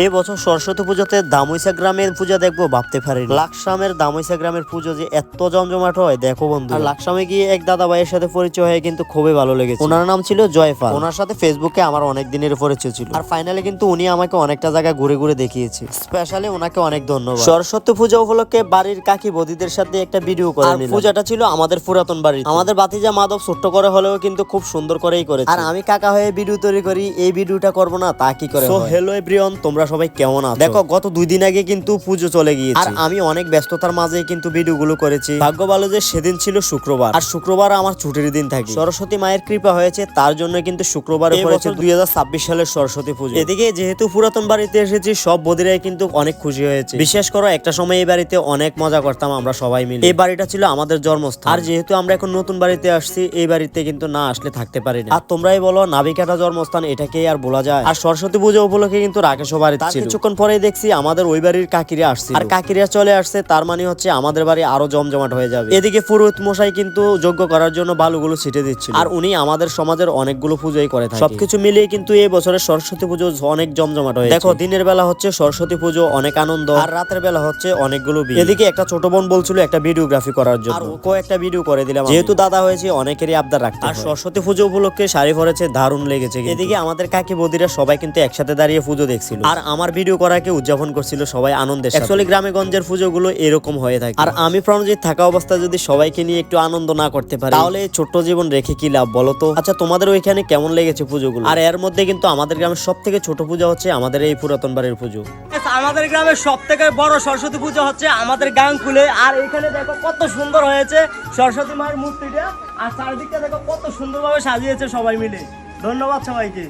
এই বছর সরস্বতী পুজোতে দামুইসা গ্রামের পূজা দেখবো ভাবতে পারি। লাকসামের দামুইসা গ্রামের পুজো যে এত জমজমাট হয় দেখো বন্ধু। আর লাকসামে গিয়ে এক দাদা ভাইয়ের সাথে পরিচয় হয়ে কিন্তু খুবই ভালো লেগেছে। ওনার নাম ছিল জয়ফাল। ওনার সাথে ফেসবুকে আমার অনেক দিনের পরিচয় ছিল। আর ফাইনালি কিন্তু উনি আমাকে অনেকটা জায়গায় ঘুরে ঘুরে দেখিয়েছে। স্পেশালি ওনাকে অনেক ধন্যবাদ। সরস্বতী পূজা উপলক্ষে বাড়ির কাকি বদিদের সাথে একটা ভিডিও করে নিলাম। পূজাটা ছিল আমাদের পুরাতন বাড়ি। আমাদের বাতিজা মাধব ছোট্ট করে হলেও কিন্তু খুব সুন্দর করেই করেছে। আর আমি কাকা হয়ে ভিডিও তৈরি করি, এই ভিডিওটা করবো না তা কি করে। সো হ্যালো এভরিওয়ান, তোমরা সবাই কেমন আছো? দেখো গত 2 দিন আগে কিন্তু পুজো চলে গিয়েছে। আর আমি অনেক ব্যস্ততার মাঝে কিন্তু ভিডিওগুলো করেছি। ভাগ্য ভালো যে সেদিন ছিল শুক্রবার। আর শুক্রবার আমার ছুটির দিন থাকে। সরস্বতী মায়ের কৃপা হয়েছে, তার জন্য কিন্তু শুক্রবারে পড়েছে 2026 সালের সরস্বতী পুজো। এদিকে যেহেতু পুরাতন বাড়িতে এসেছি, সব বদিরাই কিন্তু অনেক খুশি হয়েছে। বিশেষ করে একটা সময় এই বাড়িতে অনেক মজা করতাম আমরা সবাই মিলে। এই বাড়িটা ছিল আমাদের জন্মস্থান। আর যেহেতু আমরা এখন নতুন বাড়িতে আসছি, এই বাড়িতে কিন্তু না আসলে থাকতে পারি না। আর তোমরাই বলো, নাবিকাটা জন্মস্থান, এটাকে আর বলা যায়? আর সরস্বতী পুজো উপলক্ষে কিন্তু রাকেশও বাড়িতে ছিল। কিছুক্ষণ পরেই দেখছি আমাদের ওই বাড়ির কাকিরা আসছে। আর কাকিরা চলে আসছে, তার মানে হচ্ছে আমাদের বাড়ি আরো জমজমাট হয়ে যাবে। এদিকে পুরোহিত মশাই কিন্তু যজ্ঞ করার জন্য বালুগুলো ছিটে দিচ্ছিল। আর উনি আমাদের সমাজের অনেকগুলো পুজোই করে থাকে। সবকিছু মিলিয়ে কিন্তু এই বছরের সরস্বতী পুজো অনেক জমজমাট হয়েছে। দেখো, দিনের বেলা হচ্ছে সরস্বতী পুজো, অনেক আনন্দ। আর রাতের বেলা হচ্ছে অনেকগুলো বিয়ে। এদিকে একটা ছোট বোন বলছিল একটা ভিডিওগ্রাফি করার জন্য, আর ওকে একটা ভিডিও করে দিলাম। যেহেতু দাদা হয়েছে, অনেকেরই আবদার রাখতে। আর সরস্বতী পুজো উপলক্ষে শাড়ি পরেছে, দারুণ লেগেছে। এদিকে আমাদের কাকি বদিরা সবাই কিন্তু একসাথে দাঁড়িয়ে পুজো দেখছিল। আর আমার ভিডিও করাকে উদযাপন করছিল সবাই আনন্দের সাথে। অ্যাকচুয়ালি গ্রামে গঞ্জের পুজোগুলো এরকম হয়ে থাকে। আর আমি প্রণজিৎ থাকা অবস্থায় যদি সবাইকে নিয়ে একটু আনন্দ না করতে পারি, তাহলে এই ছোট্ট জীবন রেখে কি লাভ বলো তো? আচ্ছা, তোমাদের ওইখানে কেমন লেগেছে পুজোগুলো? আর এর মধ্যে কিন্তু আমাদের গ্রামের সব থেকে ছোট পূজা হচ্ছে আমাদের এই পুরাতন বাড়ির পুজো। আমাদের গ্রামের সব থেকে বড় সরস্বতী পূজা হচ্ছে আমাদের গাংকুলে। আর এখানে দেখো কত সুন্দর হয়েছে সরস্বতী মায়ের মূর্তিটা। আর চারিদিকটা দেখো কত সুন্দরভাবে সাজিয়েছে সবাই মিলে। ধন্যবাদ সবাইকে।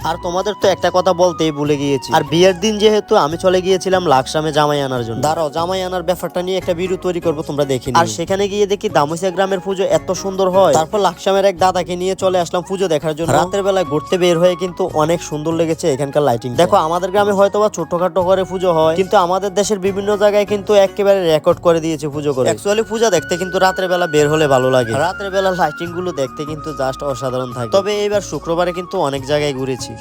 আর তোমাদের তো একটা কথা বলতেই ভুলে গিয়েছি। আর বিয়ের দিন যেহেতু আমি চলে গিয়েছিলাম লাকসামে জামাই আনার জন্য। দাঁড়াও, জামাই আনার ব্যাপারটা নিয়ে একটা ভিডিও তৈরি করবো, তোমরা দেখি। আর সেখানে গিয়ে দেখি দামুইসা গ্রামের পুজো এত সুন্দর হয়। তারপর লাকসামের এক দাদাকে নিয়ে চলে আসলাম পুজো দেখার জন্য। রাতের বেলায় ঘুরতে বের হয়ে কিন্তু অনেক সুন্দর লেগেছে এখানকার লাইটিং। দেখো, আমাদের গ্রামে হয়তো বা ছোটখাটো করে পুজো হয়, কিন্তু আমাদের দেশের বিভিন্ন জায়গায় কিন্তু একেবারে রেকর্ড করে দিয়েছে পুজো করে। অ্যাকচুয়ালি পূজা দেখতে কিন্তু রাতের বেলা বের হলে ভালো লাগে। রাতের বেলা লাইটিং গুলো দেখতে কিন্তু জাস্ট অসাধারণ থাকে। তবে এইবার শুক্রবারে কিন্তু অনেক জায়গায় ঘুরেছি।